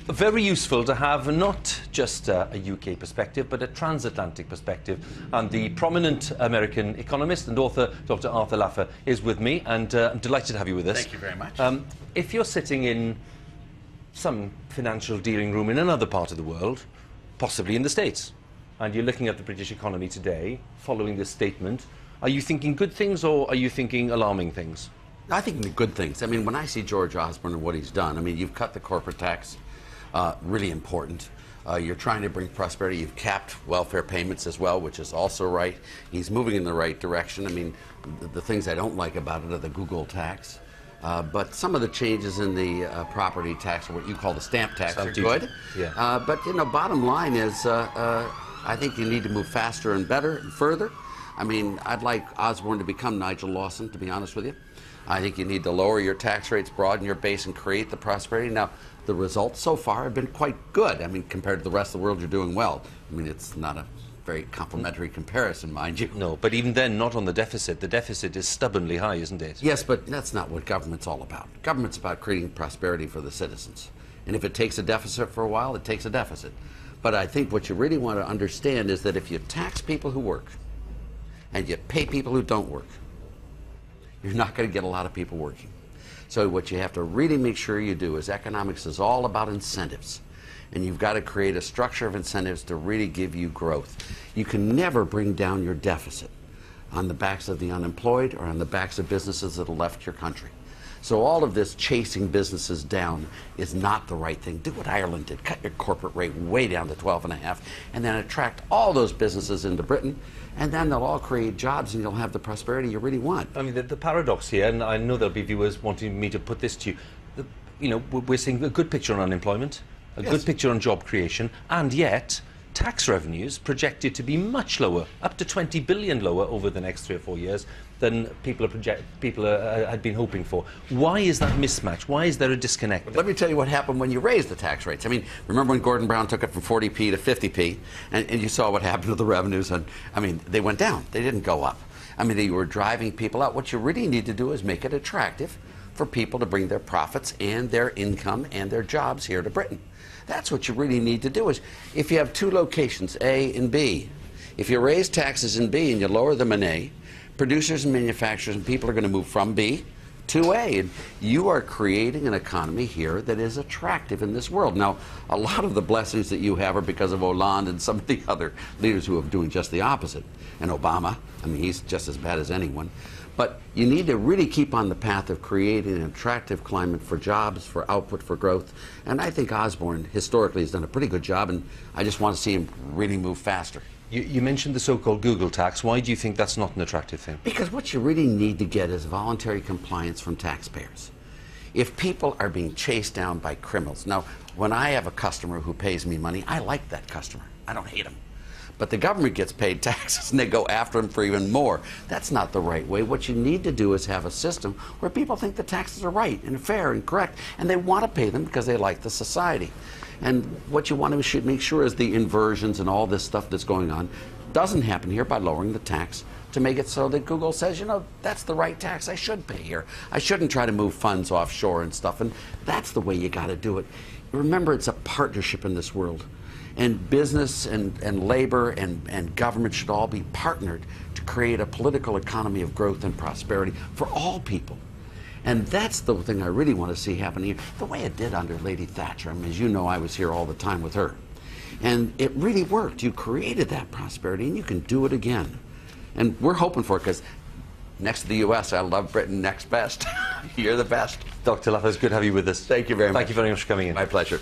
Very useful to have not just a UK perspective, but a transatlantic perspective. And the prominent American economist and author, Dr. Arthur Laffer, is with me, and I'm delighted to have you with us. Thank you very much. If you're sitting in some financial dealing room in another part of the world, possibly in the States, and you're looking at the British economy today, following this statement, are you thinking good things or are you thinking alarming things? I think the good things. I mean, when I see George Osborne and what he's done, I mean, you've cut the corporate tax, really important. You're trying to bring prosperity. You've capped welfare payments as well, which is also right. He's moving in the right direction. I mean, the things I don't like about it are the Google tax. But some of the changes in the property tax, or what you call the stamp tax, are good. Yeah. But, you know, bottom line is I think you need to move faster and better and further. I mean, I'd like Osborne to become Nigel Lawson, to be honest with you. I think you need to lower your tax rates, broaden your base, and create the prosperity. Now, the results so far have been quite good. I mean, compared to the rest of the world, you're doing well. I mean, it's not a very complimentary comparison, mind you. No, but even then, not on the deficit. The deficit is stubbornly high, isn't it? Yes, but that's not what government's all about. Government's about creating prosperity for the citizens. And if it takes a deficit for a while, it takes a deficit. But I think what you really want to understand is that if you tax people who work and you pay people who don't work, you're not going to get a lot of people working. So what you have to really make sure you do is economics is all about incentives. And you've got to create a structure of incentives to really give you growth. You can never bring down your deficit on the backs of the unemployed or on the backs of businesses that have left your country. So all of this chasing businesses down is not the right thing. Do what Ireland did. Cut your corporate rate way down to 12.5 and then attract all those businesses into Britain, and then they'll all create jobs and you'll have the prosperity you really want. I mean, the paradox here, and I know there'll be viewers wanting me to put this to you, you know, we're seeing a good picture on unemployment, a good picture on job creation, and yet tax revenues projected to be much lower, up to 20 billion lower over the next 3 or 4 years than people had been hoping for. Why is that mismatch? Why is there a disconnect? Let me tell you what happened when you raised the tax rates. I mean, remember when Gordon Brown took it from 40p to 50p, and you saw what happened to the revenues, and I mean, they went down. They didn't go up. I mean, they were driving people out. What you really need to do is make it attractive for people to bring their profits and their income and their jobs here to Britain. That's what you really need to do. Is if you have two locations, A and B, if you raise taxes in B and you lower them in A, producers and manufacturers and people are going to move from B to A, and you are creating an economy here that is attractive in this world. Now, a lot of the blessings that you have are because of Hollande and some of the other leaders who are doing just the opposite. And Obama, I mean, he's just as bad as anyone. But you need to really keep on the path of creating an attractive climate for jobs, for output, for growth. And I think Osborne historically has done a pretty good job, and I just want to see him really move faster. You mentioned the so-called Google tax. Why do you think that's not an attractive thing? Because what you really need to get is voluntary compliance from taxpayers. If people are being chased down by criminals. Now, when I have a customer who pays me money, I like that customer. I don't hate him. But the government gets paid taxes and they go after him for even more. That's not the right way. What you need to do is have a system where people think the taxes are right and fair and correct, and they want to pay them because they like the society. And what you want to make sure is the inversions and all this stuff that's going on doesn't happen here by lowering the tax to make it so that Google says, you know, that's the right tax I should pay here. I shouldn't try to move funds offshore and stuff, and that's the way you got to do it. Remember, it's a partnership in this world. And business and labor and government should all be partnered to create a political economy of growth and prosperity for all people. And that's the thing I really want to see happen here, the way it did under Lady Thatcher. I mean, as you know, I was here all the time with her. And it really worked. You created that prosperity, and you can do it again. And we're hoping for it, because next to the U.S., I love Britain next best. You're the best. Dr. Laffer, it's good to have you with us. Thank you very much. Thank you very much for coming in. My pleasure.